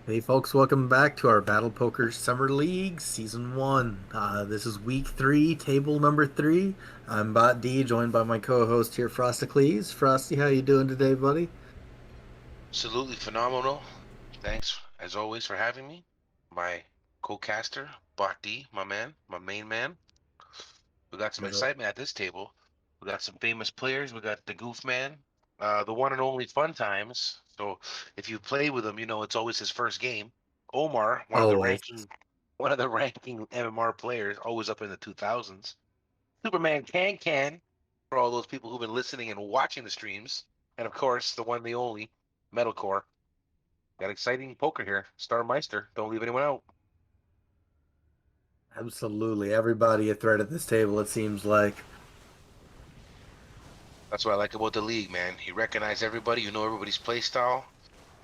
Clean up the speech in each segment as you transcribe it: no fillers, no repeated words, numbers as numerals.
Hey folks, welcome back to our Battle Poker Summer League Season 1. This is week 3, table number 3. I'm Bot D, joined by my co-host here, Frosticles. Frosty, how you doing today, buddy? Absolutely phenomenal. Thanks, as always, for having me. My co-caster, Bot D, my man, my main man. We got some No. excitement at this table. We got some famous players. We got the Goof Man, the one and only Fun Times. So if you play with him, you know it's always his first game. Omar, Always. one of the ranking MMR players, always up in the 2000s. Superman Can for all those people who've been listening and watching the streams, and of course the one and the only Metalcore. Got exciting poker here. Starmeister. Don't leave anyone out. Absolutely. Everybody a threat at this table, it seems like. That's what I like about the league, man. You recognize everybody. You know everybody's play style.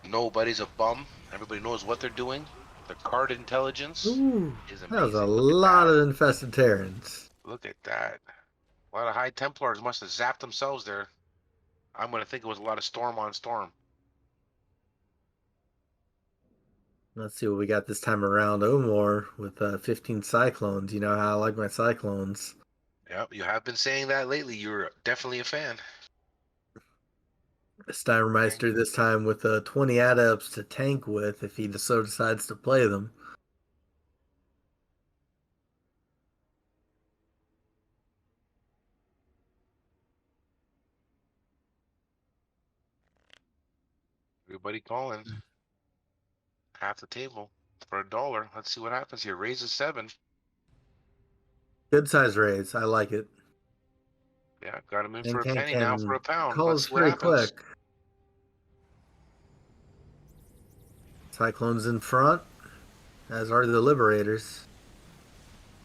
Nobody's a bum. Everybody knows what they're doing. The card intelligence Ooh, is that was a amazing. Look at lot that. of infested Terrans. Look at that. A lot of High Templars must have zapped themselves there. I'm going to think it was a lot of storm on storm. Let's see what we got this time around. Omar with 15 Cyclones. You know how I like my Cyclones. Yep, you have been saying that lately. You're definitely a fan. Okay. Steinmeister this time with 20 adepts to tank with if he so decides to play them. Everybody calling. Half the table for $1. Let's see what happens here. Raises 7. Good size raise. I like it. Yeah, got him in for And a penny, now for a pound. Let's calls see what pretty happens. quick. Cyclones in front, as are the Liberators.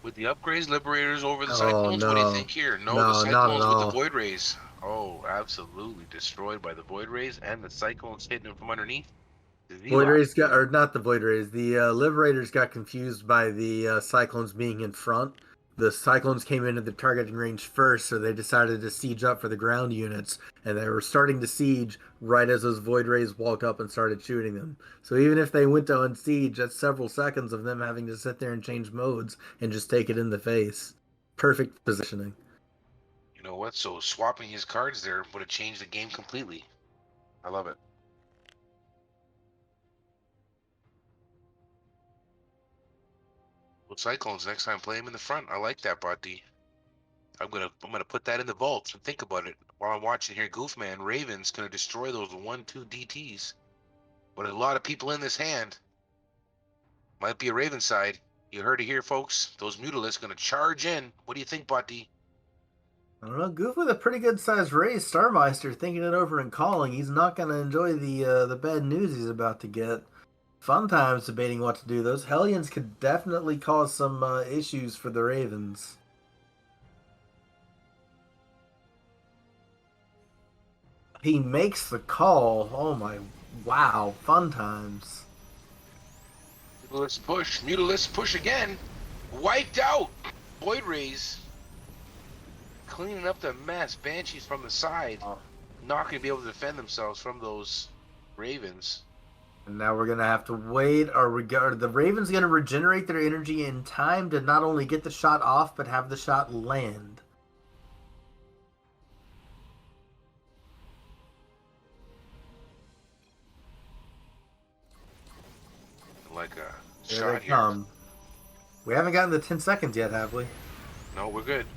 With the upgrades, Liberators over the Oh Cyclones, what do you no. think here? No, the No, not at Cyclones with the all. Void Rays. Oh, absolutely destroyed by the Void Rays and the Cyclones hitting him from underneath. Void Zero. Rays got, or not the Void Rays, the Liberators got confused by the Cyclones being in front. The Cyclones came into the targeting range first, so they decided to siege up for the ground units, and they were starting to siege right as those Void Rays walked up and started shooting them. So even if they went to unsiege, that's several seconds of them having to sit there and change modes and just take it in the face. Perfect positioning. You know what? So swapping his cards there would have changed the game completely. I love it. Well, Cyclones next time play him in the front. I like that, Bot D. I'm gonna put that in the vault and think about it while I'm watching here. Goofman, Raven's gonna destroy those 1-2 DTs. But a lot of people in this hand. Might be a Raven side. You heard it here, folks. Those Mutalisks gonna charge in. What do you think, Buddy? I don't know. Goof with a pretty good sized raise. Starmeister thinking it over and calling. He's not going to enjoy the bad news he's about to get. Fun times debating what to do. Those Hellions could definitely cause some issues for the Ravens. He makes the call. Oh my, wow, fun times. Mutalisks push again. Wiped out. Void Rays cleaning up the mess. Banshees from the side. Oh. Not gonna be able to defend themselves from those Ravens. And now we're gonna have to wait. Are the Ravens gonna regenerate their energy in time to not only get the shot off but have the shot land? Like a There they shot here. come. We haven't gotten the 10 seconds yet, have we? No, we're good.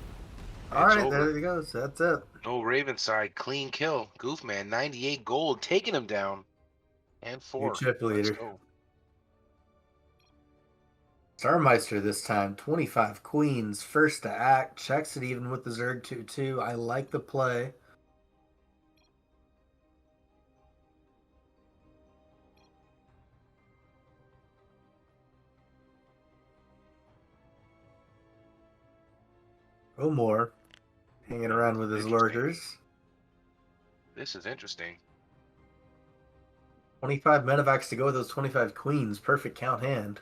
All It's right, there over. it goes. That's it. No Raven side. Clean kill. Goofman, 98 gold, taking him down. And New 4. chip Let's leader. go. Starmeister this time. 25 queens. First to act. Checks it even with the Zerg 2-2. I like the play. Omar hanging Hmm, around this with is his interesting. lurkers. This is interesting. 25 medevacs to go with those 25 queens. Perfect count hand.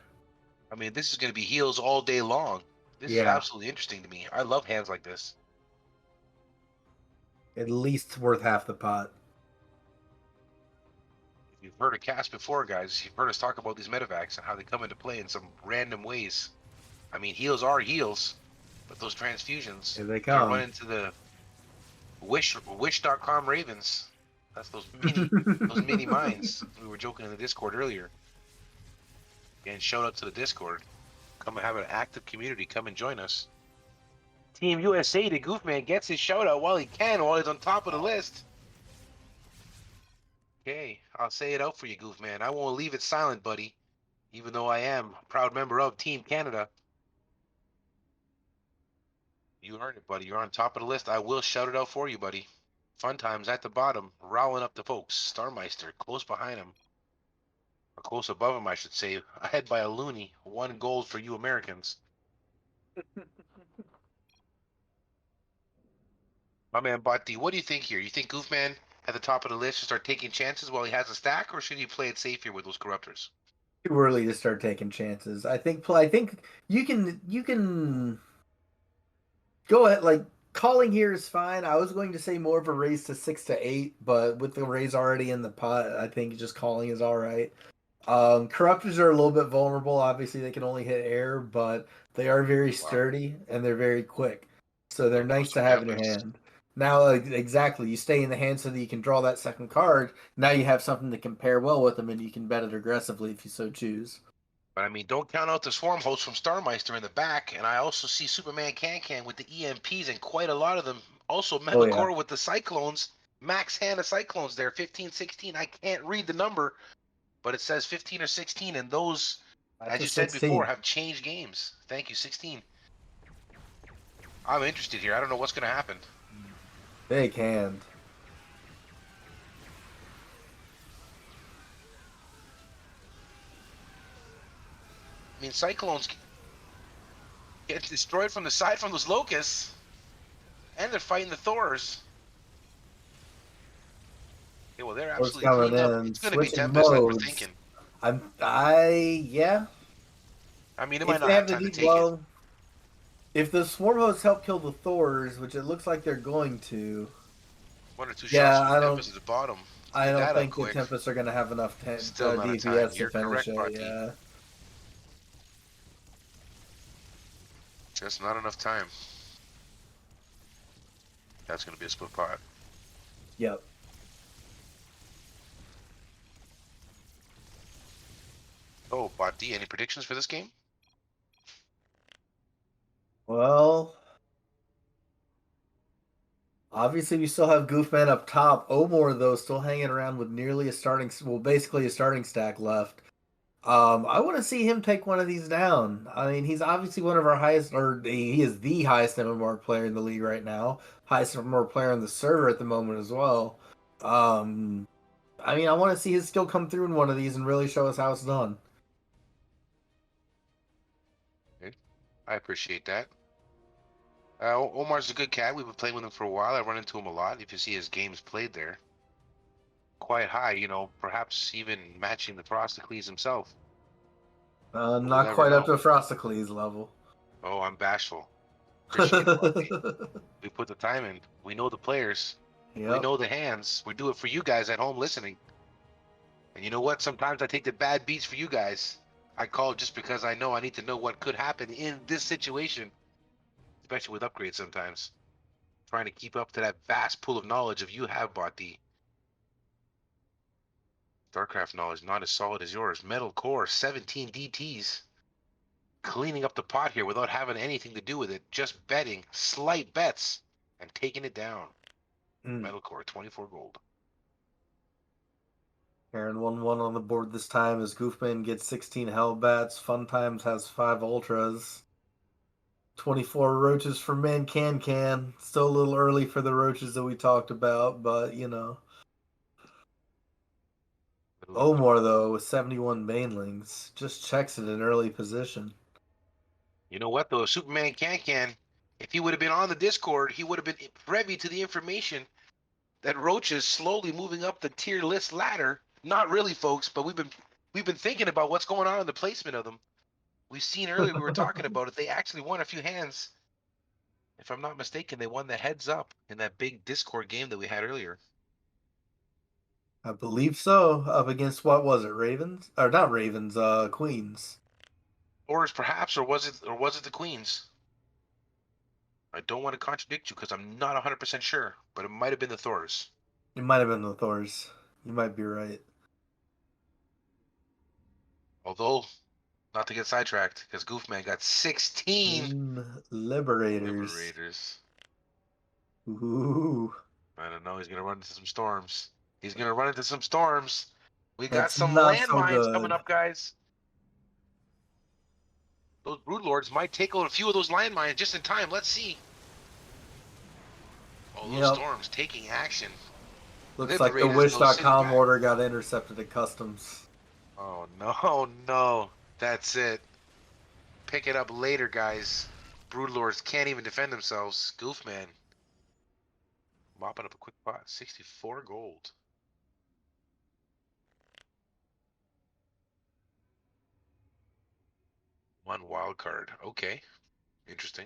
I mean, this is going to be heals all day long. This is Yeah, absolutely interesting to me. I love hands like this. at least worth half the pot. If You've heard of cast before, guys. You've heard us talk about these medevacs and how they come into play in some random ways. I mean, heals are heals, but those transfusions, Here they you run come. into the wish.com Ravens. That's those mini mines. We were joking in the Discord earlier. And shout out to the Discord. Come and have an active community. Come and join us. Team USA, the Goofman gets his shout out while he can, while he's on top of the list. Okay, I'll say it out for you, Goofman. I won't leave it silent, buddy. Even though I am a proud member of Team Canada. You earned it, buddy. You're on top of the list. I will shout it out for you, buddy. Fun times at the bottom, rowling up the folks. Starmeister, close behind him. Or close above him, I should say. Ahead by a loony. 1 gold for you Americans. My man Botti, what do you think here? You think Goofman at the top of the list should start taking chances while he has a stack, or should he play it safe here with those corruptors? Too early to start taking chances. I think you can go ahead. Like, calling here is fine. I was going to say more of a raise to 6 to 8, but with the raise already in the pot, I think just calling is all right. Corruptors are a little bit vulnerable. Obviously, they can only hit air, but they are very sturdy and they're very quick. So they're nice to have in your hand. Now, exactly, you stay in the hand so that you can draw that second card. Now you have something to compare well with them, and you can bet it aggressively if you so choose. But I mean, don't count out the swarm host from Starmeister in the back. And I also see Superman Can with the EMPs and quite a lot of them. Also, Oh, yeah. Metalcore with the Cyclones. Max hand of Cyclones there, 15, 16. I can't read the number, but it says 15 or 16. And those, That's as a you said 16. before, have changed games. Thank you, 16. I'm interested here. I don't know what's going to happen. Big hand. I mean, Cyclones get destroyed from the side from those locusts, and they're fighting the Thors. Yeah, well, they're What's absolutely coming cleaned up. in? It's going to be Switching Tempest, like we're modes. thinking. Yeah. I mean, it If might they not have have the time to deep, take it. if the swarm hosts help kill the Thors, which it looks like they're going to, 1 or 2 yeah, shots from Tempest at the bottom. I Clean don't that up think the quick. Tempests are going to have enough Still not a time. DPS to You're finish correct, it. Barty. Yeah. Just not enough time. That's going to be a split pot. Yep. Oh, Bot D, any predictions for this game? Well, obviously we still have Goofman up top. Omor, though, still hanging around with nearly basically a starting stack left. I want to see him take one of these down. I mean, he's obviously one of our highest, or he is the highest MMR player in the league right now. Highest MMR player on the server at the moment as well. I mean, I want to see his skill come through in one of these and really show us how it's done. I appreciate that. Omar's a good cat. We've been playing with him for a while. I run into him a lot. If you see his games played there, quite high, you know, perhaps even matching the Frosticles himself. Not quite up to Frosticles level. Oh, I'm bashful. Appreciate it. We put the time in. We know the players. Yep. We know the hands. We do it for you guys at home listening. And you know what? Sometimes I take the bad beats for you guys. I call just because I know I need to know what could happen in this situation, especially with upgrades sometimes. Trying to keep up to that vast pool of knowledge of you have bought the StarCraft knowledge, not as solid as yours. Metal Core, 17 DTs. Cleaning up the pot here without having anything to do with it. Just betting, slight bets, and taking it down. Metal Core, 24 gold. Aaron 1-1 on the board this time as Goofman gets 16 Hellbats. Fun Times has 5 Ultras. 24 Roaches for Man Can. Still a little early for the Roaches that we talked about, but you know. Omar, though, with 71 Banelings, just checks it in early position. You know what, though? Superman Can, if he would have been on the Discord, he would have been privy to the information that Roach is slowly moving up the tier list ladder. Not really, folks, but we've been thinking about what's going on in the placement of them. We've seen earlier, we were talking about it. They actually won a few hands. If I'm not mistaken, they won the heads up in that big Discord game that we had earlier. I believe so. Up against what was it, Ravens? Or not Ravens, Queens. Or perhaps, or was it the Queens? I don't want to contradict you because I'm not 100% sure, but it might have been the Thors. It might have been the Thors. You might be right. Although, not to get sidetracked, because Goofman got 16 Team Liberators. Liberators. Ooh, I don't know. He's gonna run into some storms. He's gonna run into some storms. We got that's some not so landmines coming good. up, guys. Those Broodlords might take out a few of those landmines just in time. Let's see. Oh, those Yep. storms taking action. Looks like the Liberators go city Wish.com back. order got intercepted at customs. Oh no, no. That's it. Pick it up later, guys. Broodlords can't even defend themselves. Goofman mopping up a quick pot. 64 gold. One wild card. Okay. Interesting.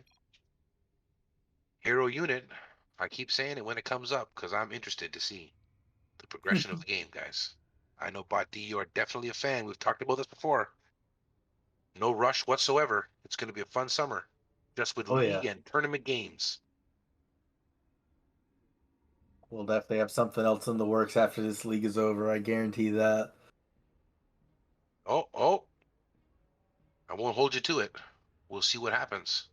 Hero unit. I keep saying it when it comes up because I'm interested to see the progression of the game, guys. I know Bot D, you are definitely a fan. We've talked about this before. No rush whatsoever. It's going to be a fun summer, just with Oh yeah. league and tournament games. We'll definitely have something else in the works after this league is over. I guarantee that. Oh, oh, I won't hold you to it. We'll see what happens.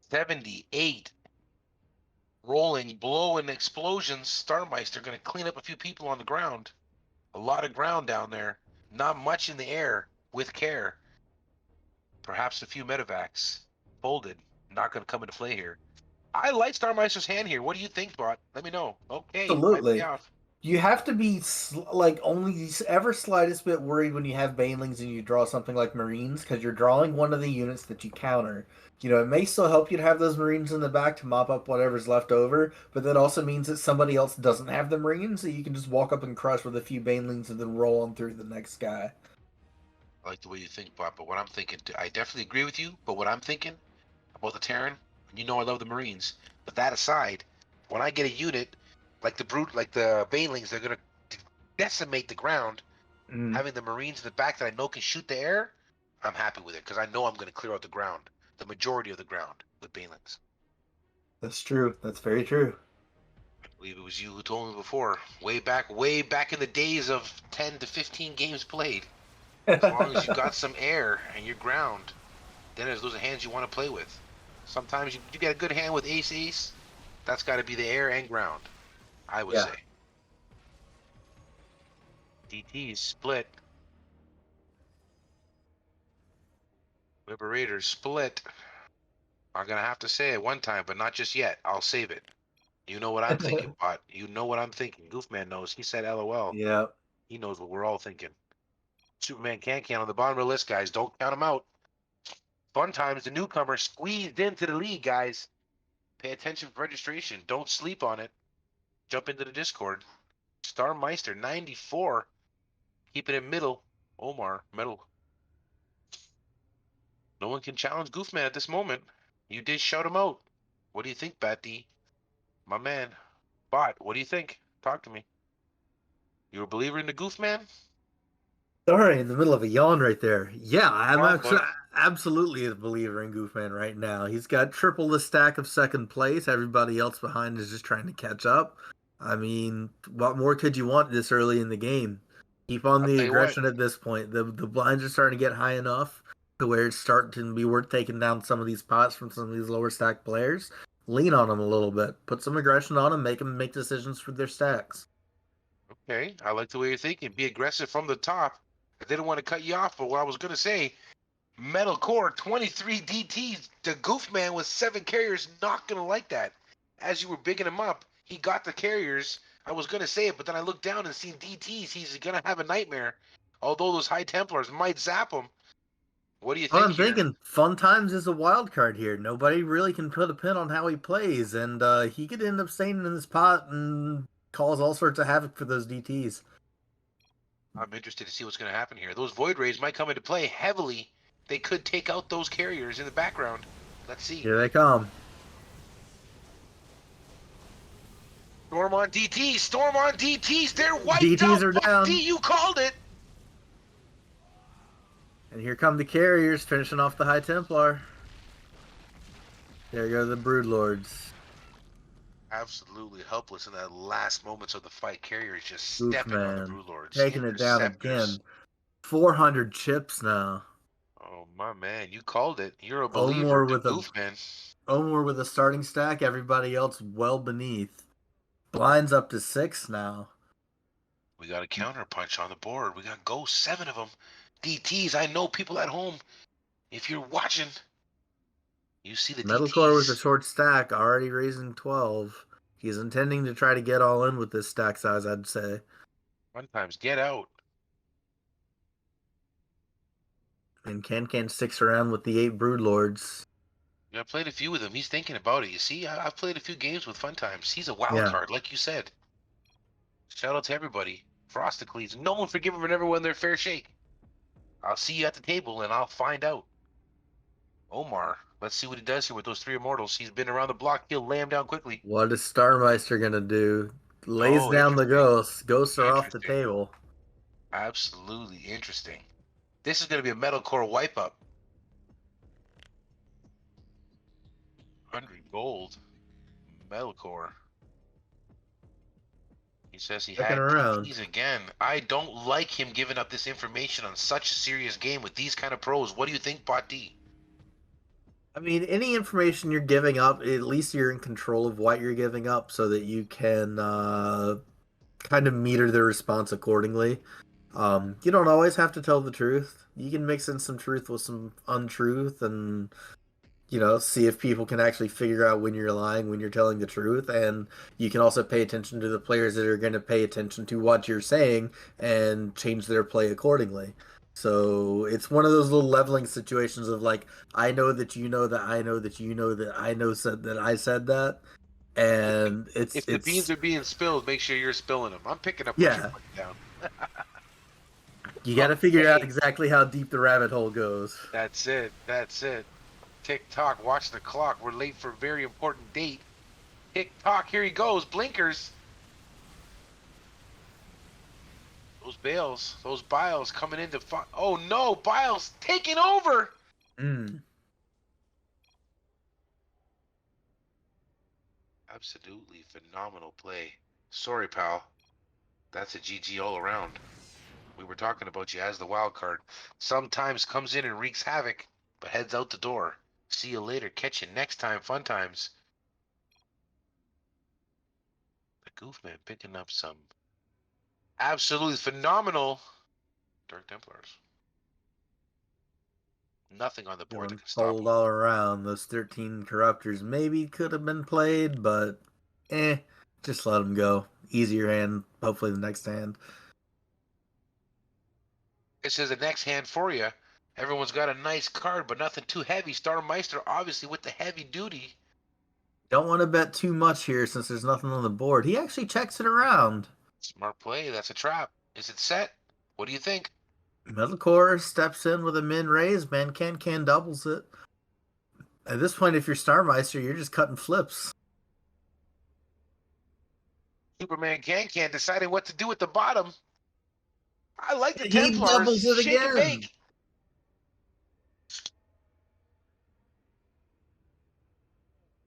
78 rolling, blowing explosions. Starmeister going to clean up a few people on the ground. A lot of ground down there. Not much in the air with care. Perhaps a few medevacs. Folded. Not going to come into play here. I like Starmeister's hand here. What do you think, Bot? Let me know. Okay, might be Absolutely. off. You have to be like only ever slightest bit worried when you have banelings and you draw something like Marines because you're drawing one of the units that you counter. You know, it may still help you to have those Marines in the back to mop up whatever's left over, but that also means that somebody else doesn't have the Marines, so you can just walk up and crush with a few banelings and then roll on through the next guy. I like the way you think, Bot, but what I'm thinking, I definitely agree with you, but what I'm thinking about the Terran, and you know I love the Marines, but that aside, when I get a unit like the Brute, like the Banelings, they're going to decimate the ground. Mm, Having the Marines in the back that I know can shoot the air, I'm happy with it because I know I'm going to clear out the ground, the majority of the ground with Banelings. that's true. That's very true. I believe it was you who told me before, way back in the days of 10 to 15 games played. As long as you got some air and your ground, then there's those hands you want to play with. Sometimes you get a good hand with ace ace. That's got to be the air and ground, I would Yeah. say. DT's split. Liberators split. I'm gonna have to say it one time, but not just yet. I'll save it. You know what I'm thinking, Bot. You know what I'm thinking. Goofman knows. He said LOL. Yeah. He knows what we're all thinking. Superman can't count on the bottom of the list, guys. Don't count him out. Fun times, the newcomer squeezed into the league, guys. Pay attention for registration. Don't sleep on it. Jump into the Discord. Starmeister 94. Keep it in middle. Omar, middle. No one can challenge Goofman at this moment. You did shout him out. What do you think, Bat D? My man. Bot, what do you think? Talk to me. You a believer in the Goofman? Sorry, in the middle of a yawn right there. Yeah, I'm Arm, actually buddy. absolutely a believer in Goofman right now. He's got triple the stack of second place. Everybody else behind is just trying to catch up. I mean, what more could you want this early in the game? Keep on I'll the tell you what. aggression at this point. The blinds are starting to get high enough to where it's starting to be worth taking down some of these pots from some of these lower stack players. Lean on them a little bit. Put some aggression on them. Make them make decisions for their stacks. Okay, I like the way you're thinking. Be aggressive from the top. I didn't want to cut you off, but what I was going to say, Metal Core, 23 DTs. The Goofman with 7 carriers, not going to like that. As you were bigging him up, he got the carriers. I was going to say it, but then I looked down and seen DTs. He's going to have a nightmare. Although those High Templars might zap him. What do you What think I'm here? thinking, Fun Times is a wild card here. Nobody really can put a pin on how he plays, and he could end up staying in this pot and cause all sorts of havoc for those DTs. I'm interested to see what's going to happen here. Those Void Rays might come into play heavily. They could take out those carriers in the background. Let's see. Here they come. Storm on DTs. Storm on DTs. They're wiped DTs out. are Buck down. D, you called it. And here come the carriers finishing off the High Templar. There go the Broodlords. Absolutely helpless in that last moments of the fight. Carriers just stepping on the Goofman Broodlords. taking it down Interceptors. again. 400 chips now. Oh, my man. You called it. You're a believer. Omar The with a Goofman. Omar with a starting stack. Everybody else well beneath. Blinds up to 6 now. We got a counter punch on the board. We got ghosts, 7 of them. DTs. I know people at home. If you're watching, you see the Metalcore with a DTs. short stack, already raising 12. He's intending to try to get all in with this stack size, I'd say. Fun times. Get out. And Can sticks around with the 8 Broodlords. Yeah, I played a few with him. He's thinking about it. You see, I've played a few games with Fun Times. He's a wild Yeah. card, like you said. Shout out to everybody. Frosticles. No one forgive them for never won their fair shake. I'll see you at the table and I'll find out. Omar, let's see what he does here with those 3 immortals. He's been around the block. He'll lay him down quickly. What is Starmeister going to do? Lays Oh, down the interesting. ghosts. Ghosts are off the Interesting. table. Absolutely interesting. This is going to be a metalcore wipe up. 100 gold. Metalcore. He says he Looking had around. DTs again. I don't like him giving up this information on such a serious game with these kind of pros. What do you think, Bot D? I mean, any information you're giving up, at least you're in control of what you're giving up so that you can kind of meter the response accordingly. You don't always have to tell the truth. You can mix in some truth with some untruth and, see if people can actually figure out when you're lying, when you're telling the truth. And you can also pay attention to the players that are going to pay attention to what you're saying and change their play accordingly. So it's one of those little leveling situations of like, I know that you know that I know that you know that I know said that I said that. And If the beans it's are being spilled, make sure you're spilling them. I'm picking up what you're yeah, putting down. you got to figure out Okay. exactly how deep the rabbit hole goes. That's it. That's it. Tick tock. Watch the clock. We're late for a very important date. Tick tock. Here he goes. Blinkers. Those bales. Those biles coming into fun. Oh no. Biles taking over. Mm. Absolutely phenomenal play. Sorry, pal. That's a GG all around. We were talking about you as the wild card. Sometimes comes in and wreaks havoc, but heads out the door. See you later. Catch you next time. Fun times. The Goofman picking up some absolutely phenomenal Dark Templars. Nothing on the board that Feeling can stop cold him. all around. Those 13 corruptors maybe could have been played, but just let them go. Easier hand, hopefully the next hand. This is the next hand for you. Everyone's got a nice card, but nothing too heavy. Starmeister, obviously, with the heavy duty. Don't want to bet too much here since there's nothing on the board. He actually checks it around. Smart play. That's a trap. Is it set? What do you think? Metalcore steps in with a min raise. Man can doubles it. At this point, if you're Starmeister, you're just cutting flips. Superman can deciding what to do at the bottom. I like the He Templars. doubles it Shake and again. bake.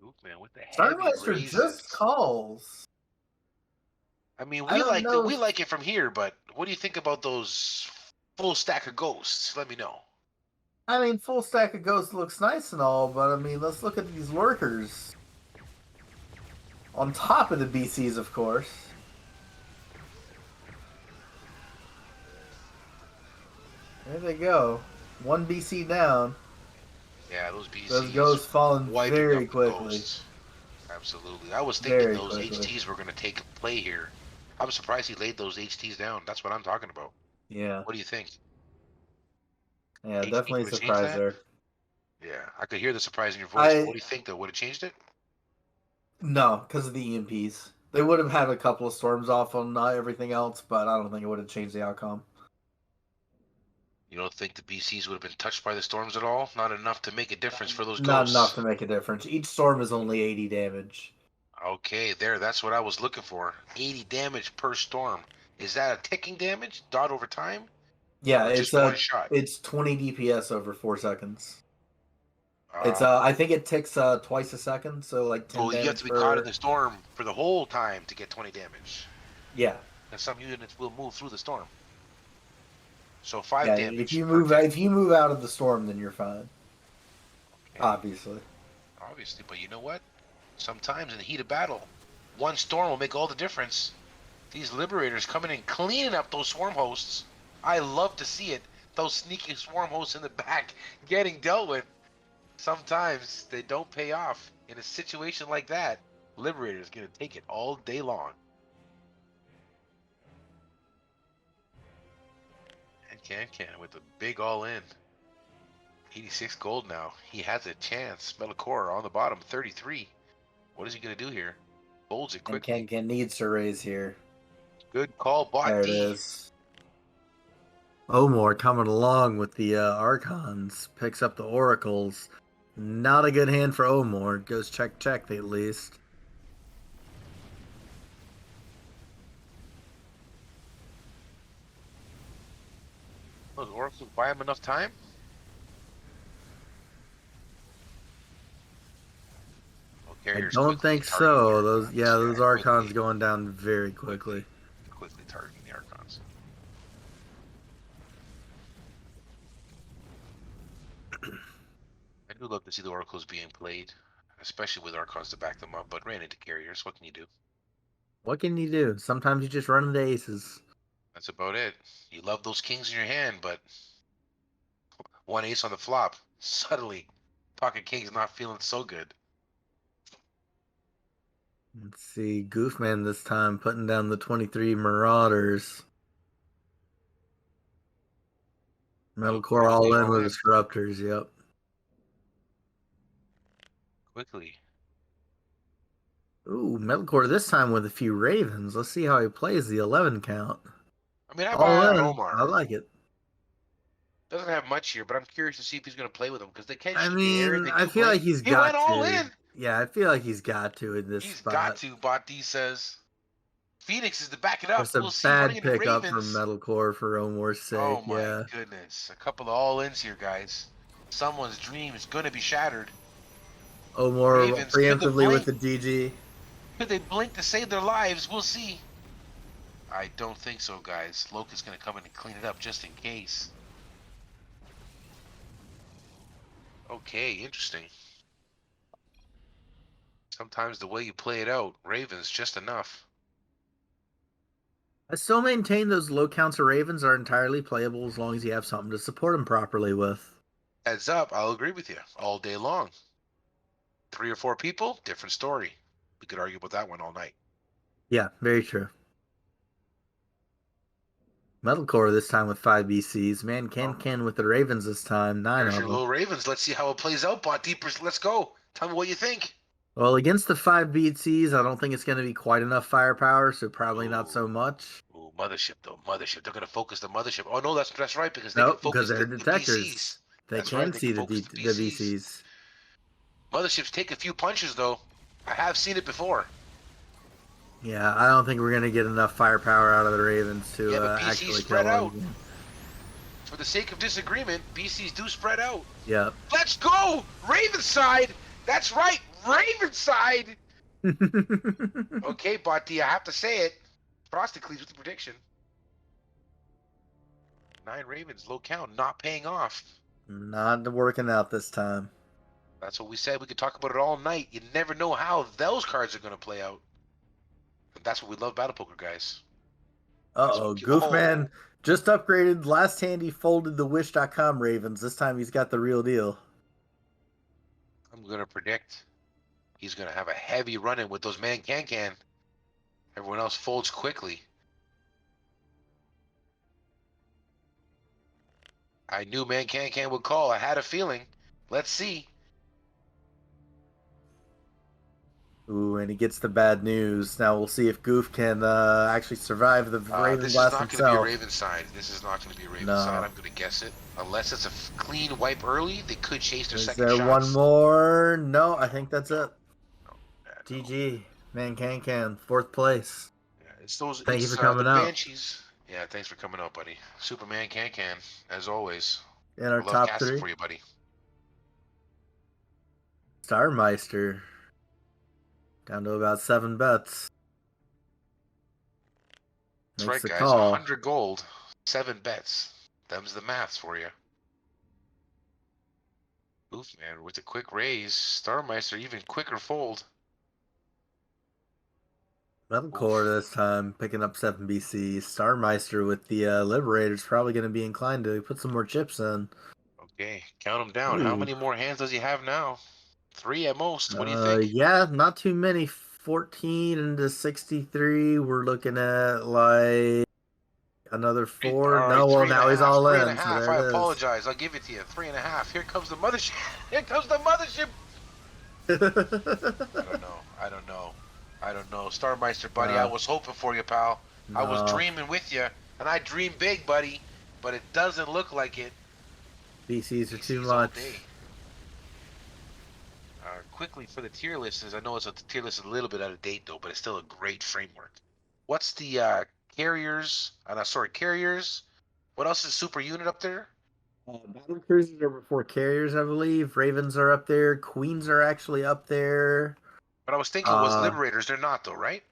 Ooh, man, with the heavy Starmeister raises. just calls. I mean, I don't know. we like it from here, but what do you think about those full stack of ghosts? Let me know. I mean, full stack of ghosts looks nice and all, but I mean, let's look at these lurkers. On top of the BCs, of course. There they go. One BC down. Yeah, those BCs. Those ghosts falling wiping very up the quickly. ghosts. Absolutely. I was thinking Very those quickly. HTs were going to take play here. I'm surprised he laid those HTs down. That's what I'm talking about. Yeah. What do you think? Yeah, HT definitely a would've changed surprise that? there. Yeah, I could hear the surprise in your voice. What do you think, though? Would it changed it? No, because of the EMPs. They would have had a couple of storms off on everything else, but I don't think it would have changed the outcome. You don't think the BCs would have been touched by the storms at all? Not enough to make a difference for those Not ghosts. enough to make a difference. Each storm is only 80 damage. Okay, there. That's what I was looking for. 80 damage per storm. Is that a ticking damage? Dot over time? Yeah, Or just one shot? it's 20 DPS over 4 seconds. It's Uh, I think it ticks twice a second, so like 10 so you have damage to be caught in per. the storm for the whole time to get 20 damage. Yeah, And some units will move through the storm. So 5 yeah. damage per tick. If you move out of the storm, then you're fine. Okay, Obviously. obviously. But you know what? Sometimes in the heat of battle, one storm will make all the difference. These liberators coming in cleaning up those swarm hosts. I love to see it. Those sneaky swarm hosts in the back getting dealt with. Sometimes they don't pay off. In a situation like that, Liberator's gonna take it all day long. And Can with a big all in. 86 gold now. He has a chance. Metal core on the bottom, 33. What is he gonna do here? Folds it And quickly. Ken needs to raise here. Good call, Bot There it D. is. Omor coming along with the Archons. Picks up the Oracles. Not a good hand for Omor. Goes check check at least. Those oracles buy him enough time? I Carrier's don't quickly think targeting the so. Archons. Those Yeah, Archons quickly, going down very quickly. quickly targeting the Archons. I do love to see the oracles being played, especially with Archons to back them up, but ran into carriers. What can you do? What can you do? Sometimes you just run into aces. That's about it. You love those kings in your hand, but one ace on the flop. Suddenly, pocket king's not feeling so good. Let's see. Goofman this time putting down the 23 Marauders. Metalcore all in with Disruptors, yep. Quickly. Ooh, Metalcore this time with a few Ravens. Let's see how he plays the 11 count. I mean, I All buy out in. Omar. I like it. Doesn't have much here, but I'm curious to see if he's going to play with them because they can I shoot the air. mean, They I do feel blink. like he's He went got all to. in. Yeah, I feel like he's got to in this He's got spot. to. Bot D says. Phoenix is to back it up. It's a We'll see running bad into pickup from Ravens. Metalcore for Omor's Oh sake, my yeah. goodness. A couple of all-ins here, guys. Someone's dream is going to be shattered. Omor Ravens, could they preemptively with blink? the DG. Could they blink to save their lives? We'll see. I don't think so, guys. Locust's going to come in and clean it up just in case. Okay, interesting. Sometimes the way you play it out, Ravens, just enough. I still maintain those low counts of Ravens are entirely playable as long as you have something to support them properly with. Heads up, I'll agree with you all day long. 3 or 4 people, different story. We could argue about that one all night. Yeah, very true. Metalcore this time with 5 BCs. Man, Can with the Ravens this time. 9 There's of your them. little Ravens. Let's see how it plays out, Bot Deepers. Let's go. Tell me what you think. Well, against the 5 BCs, I don't think it's going to be quite enough firepower, so probably not so Ooh. much. Ooh, Mothership, though. Mothership. They're going to focus the Mothership. Oh, no, that's right, because they can Nope, because focus they're the BCs. detectors. They That's right, can they see can the focus the BCs. BCs. Motherships take a few punches, though. I have seen it before. Yeah, I don't think we're going to get enough firepower out of the Ravens to Yeah, but BCs actually spread kill out. them. For the sake of disagreement, BCs do spread out. Yep. Let's go! Raven side! That's right, Raven side! Okay, Bot D, I have to say it. Frosticles with the prediction. 9 Ravens, low count, not paying off. Not working out this time. That's what we said. We could talk about it all night. You never know how those cards are going to play out. And that's what we love Battle Poker, guys. Uh-oh, Goofman just upgraded. Last hand he folded the Wish.com Ravens. This time he's got the real deal. I'm going to predict he's going to have a heavy run-in with those Man Can. Everyone else folds quickly. I knew Man Can would call. I had a feeling. Let's see. Ooh, and he gets the bad news. Now we'll see if Goof can actually survive the Raven Blast himself. This is not going to be a Raven side. This is not going to be a Raven side. I'm going to guess it. Unless it's a clean wipe early, they could chase their second shots. Is there one more? No, I think that's it. No, GG. Man, can. 4th place. Yeah, it's Thank you for coming the out. Banshees. Yeah, thanks for coming out, buddy. Superman can, as always. In our I love top casting 3, for you, buddy. Starmeister. Down to about 7 bets. That's Makes right, the guys. call. 100 gold, 7 bets. Them's the maths for you. Oof, man, with a quick raise, Starmeister even quicker fold. Metal Core Oof. this time, picking up 7 BC. Starmeister with the Liberators probably going to be inclined to put some more chips in. Okay, count them down. How Ooh. many more hands does he have now? 3 at most. What do you think? Yeah, not too many. 14 into 63. We're looking at like another 4. All right, No, well, three and a now he's half. all Three and a in, so half. there I it is. apologize. I'll give it to you. 3.5. Here comes the mothership. Here comes the mothership. I don't know. I don't know. I don't know. Starmeister, buddy, I No, was hoping for you, pal. I was no. dreaming with you, and I dream big, buddy. But it doesn't look like it. BCs are too DC's all much. day. Quickly for the tier list, I know the tier list is a little bit out of date though, but it's still a great framework. What's the carriers? Sorry, carriers. What else is super unit up there? Battle cruisers are before carriers, I believe. Ravens are up there. Queens are actually up there. What I was thinking was Uh, liberators. They're not though, right?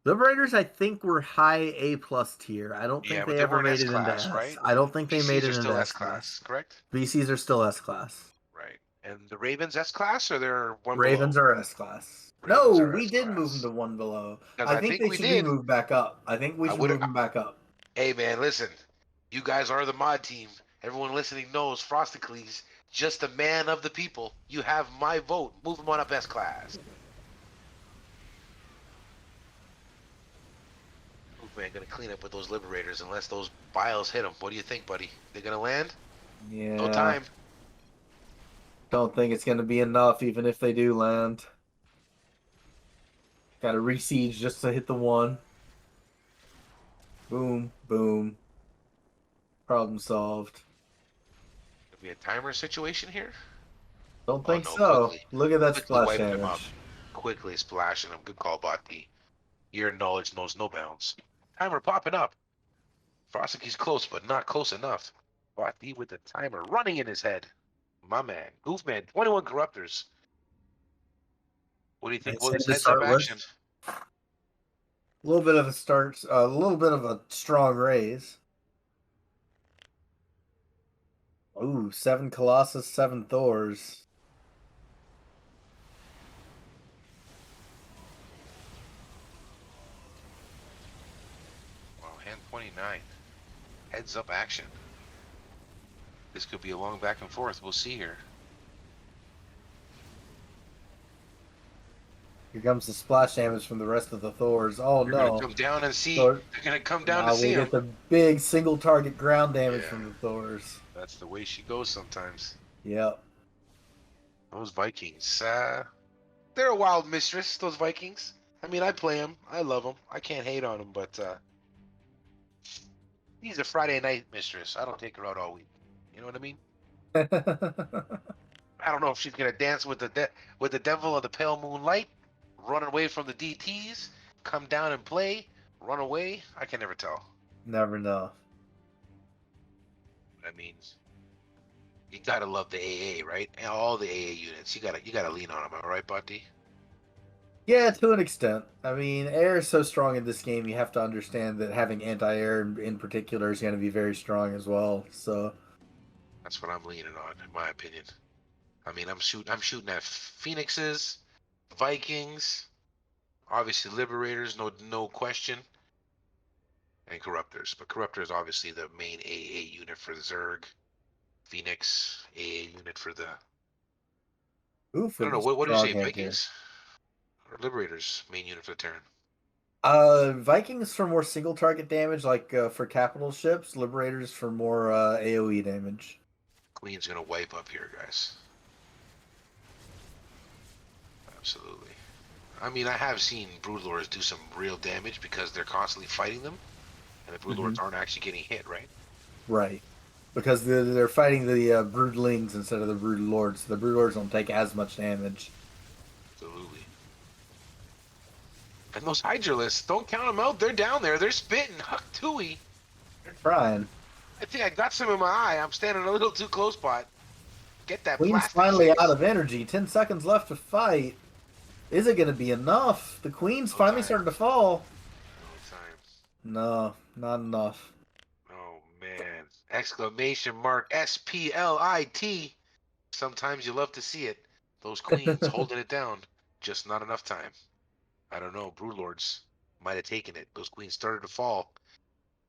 Liberators, I think, were high A plus tier. I don't think Yeah, but they they ever weren't made S it into class, S. right? I don't think they made BCs are it into still S S class. class, correct? VCs are still S class. Right. And the Ravens S class, or they're one Ravens below? are S class. No, Ravens are we S did move them class. to 1 below. Because I I think think they we should be did. moved back up. I think we I should would. move them back up. Hey man, listen. You guys are the mod team. Everyone listening knows Frosticles, just a man of the people. You have my vote. Move him on up S class. Move man, gonna clean up with those liberators unless those biles hit them. What do you think, buddy? They're gonna land? No Yeah, time. don't think it's going to be enough, even if they do land. Got to re-siege just to hit the 1. Boom, boom. Problem solved. Could be a timer situation here. Don't Oh think no, so. quickly. Look at that Quickly splash wiping him up. damage. Quickly splashing him. Good call, Bot D. Your knowledge knows no bounds. Timer popping up. Frosticky's close, but not close enough. Bot D with the timer running in his head. My man. Goofman, 21 corruptors. What do you think? Nice Well, hand this to heads up start with. action. A little bit of a start, a little bit of a strong raise. Ooh, 7 Colossus, 7 Thors. Wow, hand 29. Heads up action. This could be a long back and forth. We'll see here. Here comes the splash damage from the rest of the Thors. Oh They're gonna no. come down and see. Thor. They're gonna come down to Now see we him. get the big single target ground damage Yeah, from the Thors. that's the way she goes sometimes. Yep. Those Vikings, they're a wild mistress. Those Vikings. I mean, I play them. I love them. I can't hate on them, but he's a Friday night mistress. I don't take her out all week. You know what I mean? I don't know if she's gonna dance with the devil of the pale moonlight, run away from the DTs, come down and play, run away. I can never tell. Never know. That means you gotta love the AA, right? And all the AA units. You gotta lean on them. All right, Buddy? Yeah, to an extent. I mean, air is so strong in this game, you have to understand that having anti-air in particular is going to be very strong as well. So, That's what I'm leaning on, in my opinion. I mean, I'm shooting at Phoenixes, Vikings, obviously Liberators, no question, and Corruptors. But Corruptor is obviously the main AA unit for the Zerg. Phoenix AA unit for the. ooh, I for don't know the what do you strong say, hand here. Vikings or Liberators main unit for the Terran. Vikings for more single target damage, like for capital ships. Liberators for more AOE damage. Queen's gonna wipe up here, guys. Absolutely. I mean, I have seen Broodlords do some real damage because they're constantly fighting them, and the Broodlords aren't actually getting hit, right? Right. Because they're fighting the Broodlings instead of the Broodlords. The Broodlords don't take as much damage. Absolutely. And those Hydralisks, don't count them out. They're down there. They're spitting. Huck Tui. They're trying. I think I got some in my eye. I'm standing a little too close, Bot. Get that Queen's plastic finally face. out of energy. 10 seconds left to fight. Is it going to be enough? The Queen's No finally time. starting to fall. No time. No, not enough. Oh, man. Exclamation mark SPLIT. Sometimes you love to see it. Those queens holding it down. Just not enough time. I don't know. Broodlords might have taken it. Those queens started to fall.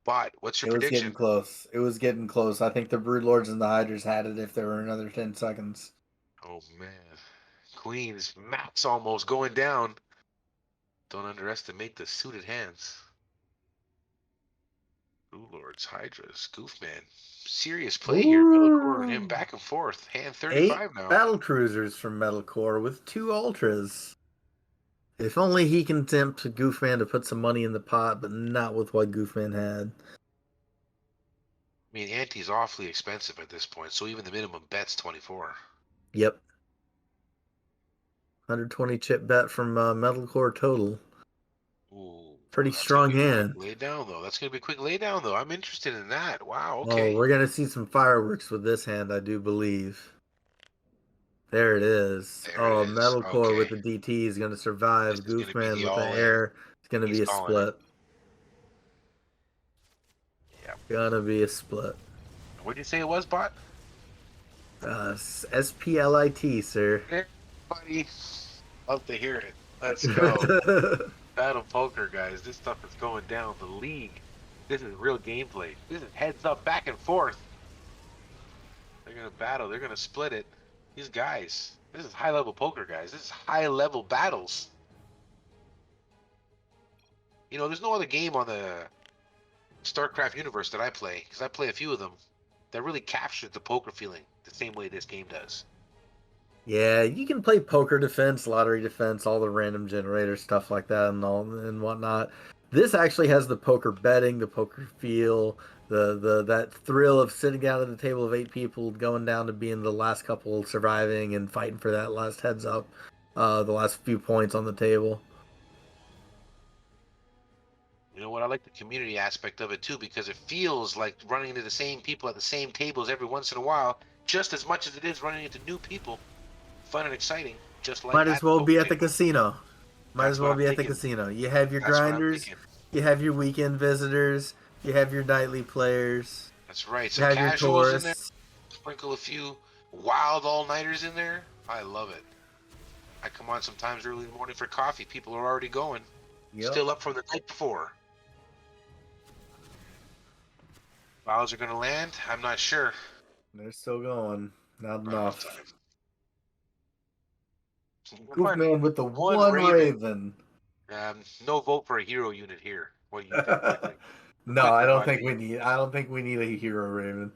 Bot, what's your It was getting prediction? close. It was getting close. I think the Broodlords and the Hydras had it if there were another 10 seconds. Oh, man. Queens, Max almost going down. Don't underestimate the suited hands. Broodlords, Hydras, Goofman. Serious play here. Metalcore and him Ooh. back and forth. Hand 8 35 now. battle cruisers from Metalcore with 2 ultras. If only he can tempt Goofman to put some money in the pot, but not with what Goofman had. I mean, Ante's awfully expensive at this point, so even the minimum bet's 24. Yep. 120 chip bet from Metalcore total. Ooh, Pretty that's strong gonna be a hand. quick lay down though. That's gonna be a quick lay down though. I'm interested in that. Wow. Oh, Okay. we're gonna see some fireworks with this hand, I do believe. There it is. There Oh, it is. Metalcore with Okay. the DT is gonna survive. This is gonna be Goofman the with the all in. air. It's gonna He's be a calling it. split. Yeah. Gonna be a split. What did you say it was, Bot? SPLIT, sir. Hey, buddy. Love to hear it. Let's go. Battle poker, guys. This stuff is going down. The league. This is real gameplay. This is heads up, back and forth. They're gonna battle. They're gonna split it. These guys. This is high level poker, guys. This is high level battles. You know, there's no other game on the StarCraft universe that I play, because I play a few of them, that really captured the poker feeling the same way this game does. Yeah, you can play poker defense, lottery defense, all the random generator stuff like that, and all and whatnot. This actually has the poker betting, the poker feel, the that thrill of sitting down at a table of 8 people, going down to being the last couple surviving and fighting for that last heads up, the last few points on the table. You know what? I like the community aspect of it too, because it feels like running into the same people at the same tables every once in a while, just as much as it is running into new people. Fun and exciting, just like Might as at the well be poker at the table. casino. Might That's as what well I'm be at the thinking. casino. You have your That's what I'm grinders, thinking. you have your weekend visitors, you have your nightly players, That's right. you Some have your casuals in there. tourists. Sprinkle a few wild all-nighters in there. I love it. I come on sometimes early in the morning for coffee. People are already going. Yep. Still up from the night before. Vows are going to land? I'm not sure. They're still going. Not enough. One, Goofman with the one one Raven. Raven. No vote for a hero unit here. What do you think? Quickly. No, Quickly, I don't Body. think we need. I don't think we need a hero Raven.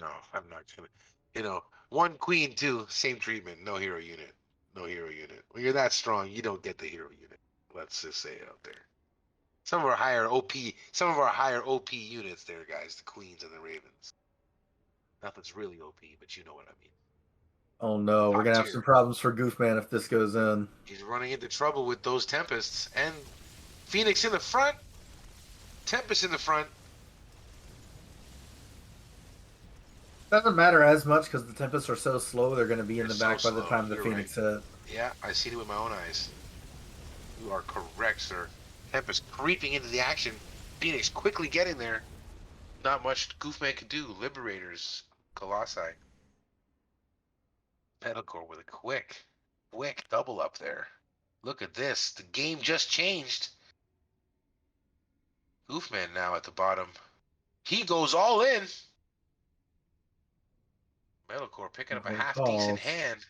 No, I'm not gonna. You know, one queen, two, same treatment. No hero unit. No hero unit. When you're that strong, you don't get the hero unit. Let's just say it out there. Some of our higher OP units there, guys. The queens and the ravens. Nothing's really OP, but you know what I mean. Oh no, we're Top gonna have tier. some problems for Goofman if this goes in. He's running into trouble with those Tempests. And Phoenix in the front. Tempest in the front. Doesn't matter as much because the Tempests are so slow. They're gonna be in They're the back so by the slow. time the You're Phoenix hit. Yeah, I see it with my own eyes. You are correct, sir. Tempest creeping into the action. Phoenix quickly getting there. Not much Goofman could do. Liberators. Colossi. Metalcore with a quick double up there. Look at this. The game just changed. Goofman now at the bottom. He goes all in. Metalcore picking up a half-decent hand.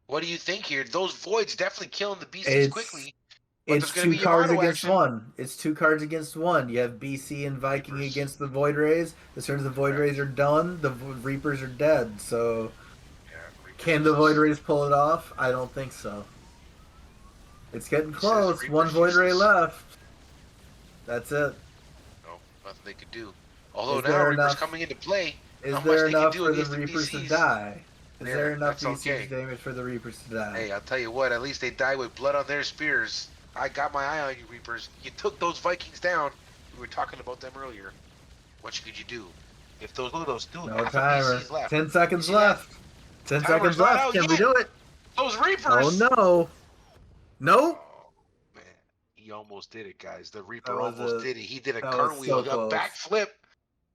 What do you think here? Those voids definitely killing the beasties quickly. But It's there's going to 2 be cards auto against action. 1. It's 2 cards against 1. You have BC and Viking Reapers. against the Void Rays. As soon as the Void Rays are done, the Reapers are dead. So, can the Void Rays pull it off? I don't think so. It's getting close. 1 Void Ray left. That's it. No, nothing they could do. Although Is now there Reaper's enough- coming into play. Is Not there much they can enough do for the against the Reapers to BCs. die? Is there enough That's BC okay. damage for the Reapers to die? Hey, I'll tell you what. At least they die with blood on their spears. I got my eye on you, Reapers. You took those Vikings down. We were talking about them earlier. What could you do? If those look at those, dude, No half of timer. BC's left. 10 You seconds see that? left. 10 Timer's seconds not left. out Can we yet. do it? Those Oh Reapers. no. Nope. Oh man, he almost did it, guys. The That Reaper was almost a did it. He did a that was cartwheel, so a close. backflip.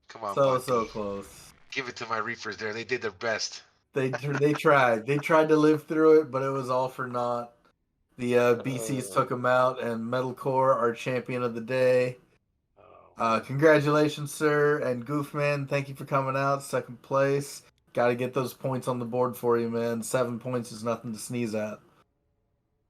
Come on, So Buddy. close. Give it to my Reapers there. They did their best. They tried. They tried to live through it, but it was all for naught. The BCs Oh, took them out, and Metalcore, our champion of the day. man. Congratulations, sir, and Goofman. Thank you for coming out, second place. Got to get those points on the board for you, man. 7 points is nothing to sneeze at.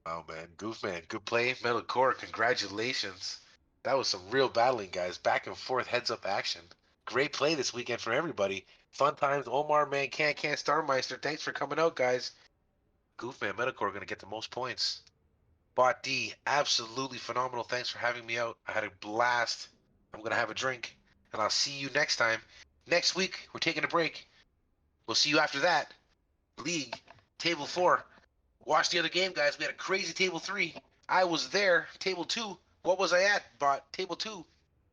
Oh man, Goofman, good play. Metal Core, congratulations. That was some real battling, guys. Back and forth, heads up action. Great play this weekend for everybody. Fun times. Omar, man, can't Starmeister. Thanks for coming out, guys. Goofman, Metacore gonna get the most points. Bot D, absolutely phenomenal. Thanks for having me out. I had a blast. I'm gonna have a drink, and I'll see you next time. Next week, we're taking a break. We'll see you after that. League, table 4. Watch the other game, guys. We had a crazy table 3. I was there. Table 2. What was I at? Bot table 2.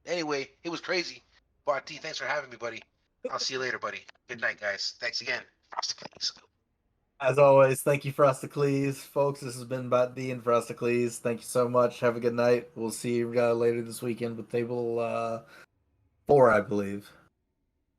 Anyway, it was crazy. Bot D, thanks for having me, buddy. I'll see you later, buddy. Good night, guys. Thanks again. Frosticles. As always, thank you, Frosticles. Folks, this has been Bot D and Frosticles. Thank you so much. Have a good night. We'll see you later this weekend with table 4, I believe.